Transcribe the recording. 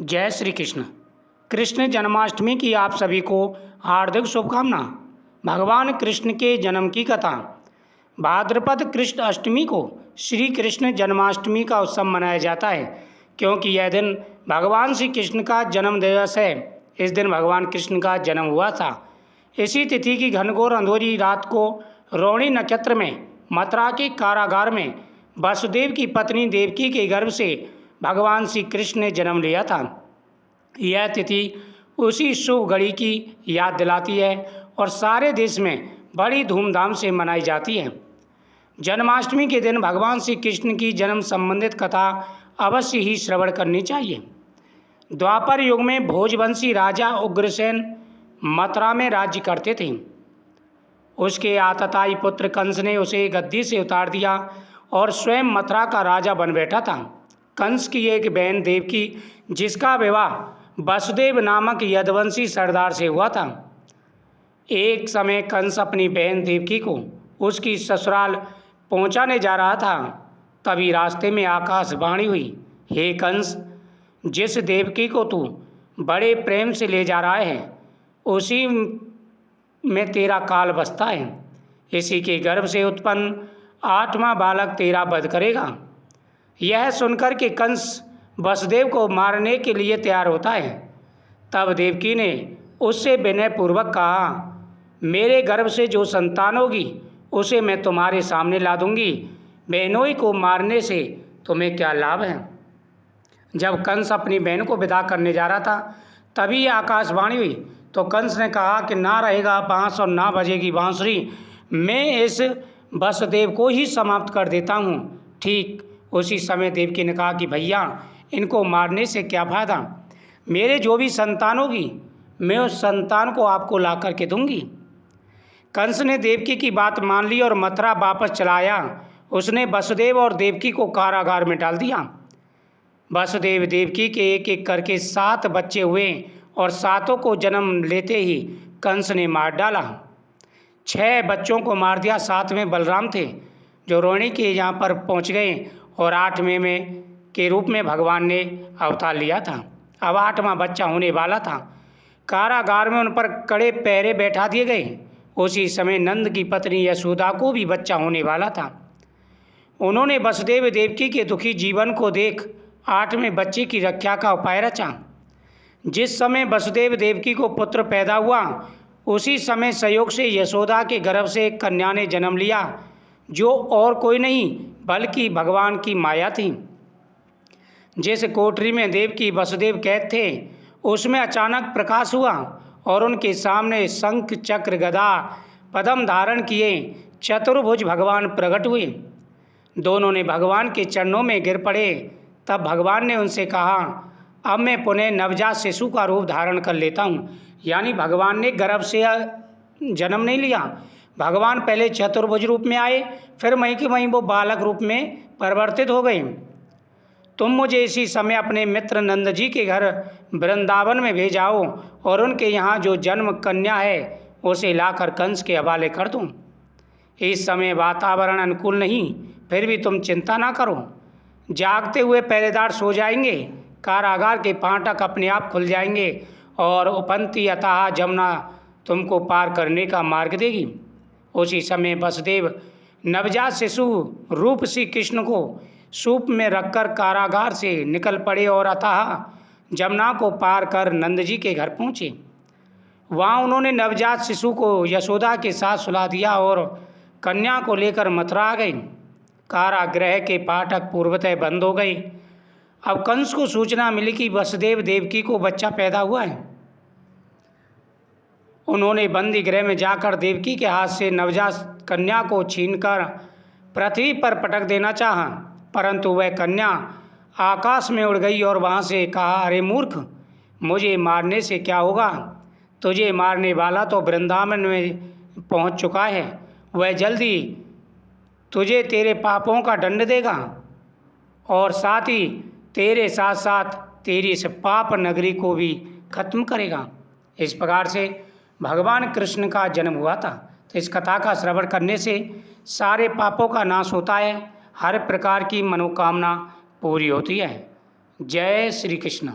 जय श्री कृष्ण। कृष्ण जन्माष्टमी की आप सभी को हार्दिक शुभकामना। भगवान कृष्ण के जन्म की कथा। भाद्रपद कृष्ण अष्टमी को श्री कृष्ण जन्माष्टमी का उत्सव मनाया जाता है, क्योंकि यह दिन भगवान श्री कृष्ण का जन्म दिवस है। इस दिन भगवान कृष्ण का जन्म हुआ था। इसी तिथि की घनघोर अंधेरी रात को रोहिणी नक्षत्र में मथुरा के कारागार में वसुदेव की पत्नी देवकी के गर्भ से भगवान श्री कृष्ण ने जन्म लिया था। यह तिथि उसी शुभ घड़ी की याद दिलाती है और सारे देश में बड़ी धूमधाम से मनाई जाती है। जन्माष्टमी के दिन भगवान श्री कृष्ण की जन्म संबंधित कथा अवश्य ही श्रवण करनी चाहिए। द्वापर युग में भोजवंशी राजा उग्रसेन मथुरा में राज्य करते थे। उसके आतताई पुत्र कंस ने उसे गद्दी से उतार दिया और स्वयं मथुरा का राजा बन बैठा था। कंस की एक बहन देवकी, जिसका विवाह वसुदेव नामक यदुवंशी सरदार से हुआ था। एक समय कंस अपनी बहन देवकी को उसकी ससुराल पहुंचाने जा रहा था। तभी रास्ते में आकाशवाणी हुई, हे कंस, जिस देवकी को तू बड़े प्रेम से ले जा रहा है, उसी में तेरा काल बसता है। इसी के गर्भ से उत्पन्न 8वां बालक तेरा वध करेगा। यह सुनकर के कंस वसुदेव को मारने के लिए तैयार होता है। तब देवकी ने उससे विनयपूर्वक कहा, मेरे गर्भ से जो संतान होगी उसे मैं तुम्हारे सामने ला दूंगी। बहनोई को मारने से तुम्हें क्या लाभ है। जब कंस अपनी बहन को विदा करने जा रहा था, तभी आकाशवाणी हुई तो कंस ने कहा कि ना रहेगा बांस और ना बजेगी बांसुरी, मैं इस वसुदेव को ही समाप्त कर देता हूँ। ठीक उसी समय देवकी ने कहा कि भैया, इनको मारने से क्या फ़ायदा, मेरे जो भी संतान होगी मैं उस संतान को आपको ला करके दूंगी। कंस ने देवकी की बात मान ली और मथुरा वापस चला आया। उसने वसुदेव और देवकी को कारागार में डाल दिया। वसुदेव देवकी के एक एक करके 7 बच्चे हुए और 7 को जन्म लेते ही कंस ने मार डाला। 6 बच्चों को मार दिया। 7वें बलराम थे, जो रोहिणी के यहाँ पर पहुँच गए और 8वें में के रूप में भगवान ने अवतार लिया था। अब 8वां बच्चा होने वाला था। कारागार में उन पर कड़े पहरे बैठा दिए गए। उसी समय नंद की पत्नी यशोदा को भी बच्चा होने वाला था। उन्होंने वसुदेव देवकी के दुखी जीवन को देख 8वें बच्चे की रक्षा का उपाय रचा। जिस समय वसुदेव देवकी को पुत्र पैदा हुआ, उसी समय संयोग से यशोदा के गर्भ से एक कन्या ने जन्म लिया, जो और कोई नहीं बल्कि भगवान की माया थी। जिस कोठरी में देवकी वसुदेव कैद थे, उसमें अचानक प्रकाश हुआ और उनके सामने शंख चक्र गदा पद्म धारण किए चतुर्भुज भगवान प्रकट हुए। दोनों ने भगवान के चरणों में गिर पड़े। तब भगवान ने उनसे कहा, अब मैं पुनः नवजात शिशु का रूप धारण कर लेता हूँ। यानी भगवान ने गर्भ से जन्म नहीं लिया। भगवान पहले चतुर्भुज रूप में आए, फिर वहीं के वहीं वो बालक रूप में परिवर्तित हो गए। तुम मुझे इसी समय अपने मित्र नंद जी के घर वृंदावन में भेजाओ और उनके यहाँ जो जन्म कन्या है उसे लाकर कंस के हवाले कर दूँ। इस समय वातावरण अनुकूल नहीं, फिर भी तुम चिंता ना करो। जागते हुए पहरेदार सो जाएंगे, कारागार के फाटक अपने आप खुल जाएंगे और उपंती अथाह जमुना तुमको पार करने का मार्ग देगी। उसी समय वसुदेव नवजात शिशु रूप श्री कृष्ण को सूप में रखकर कारागार से निकल पड़े और अथाह जमुना को पार कर नंद जी के घर पहुँचे। वहाँ उन्होंने नवजात शिशु को यशोदा के साथ सुला दिया और कन्या को लेकर मथुरा आ गए। कारागृह के फाटक पूर्वतः बंद हो गए। अब कंस को सूचना मिली कि वसुदेव देवकी को बच्चा पैदा हुआ है। उन्होंने बंदी गृह में जाकर देवकी के हाथ से नवजात कन्या को छीनकर पृथ्वी पर पटक देना चाहा, परंतु वह कन्या आकाश में उड़ गई और वहाँ से कहा, अरे मूर्ख, मुझे मारने से क्या होगा। तुझे मारने वाला तो वृंदावन में पहुँच चुका है। वह जल्दी तुझे तेरे पापों का दंड देगा और साथ ही तेरे साथ साथ तेरी इस पाप नगरी को भी खत्म करेगा। इस प्रकार से भगवान कृष्ण का जन्म हुआ था। तो इस कथा का श्रवण करने से सारे पापों का नाश होता है, हर प्रकार की मनोकामना पूरी होती है। जय श्री कृष्ण।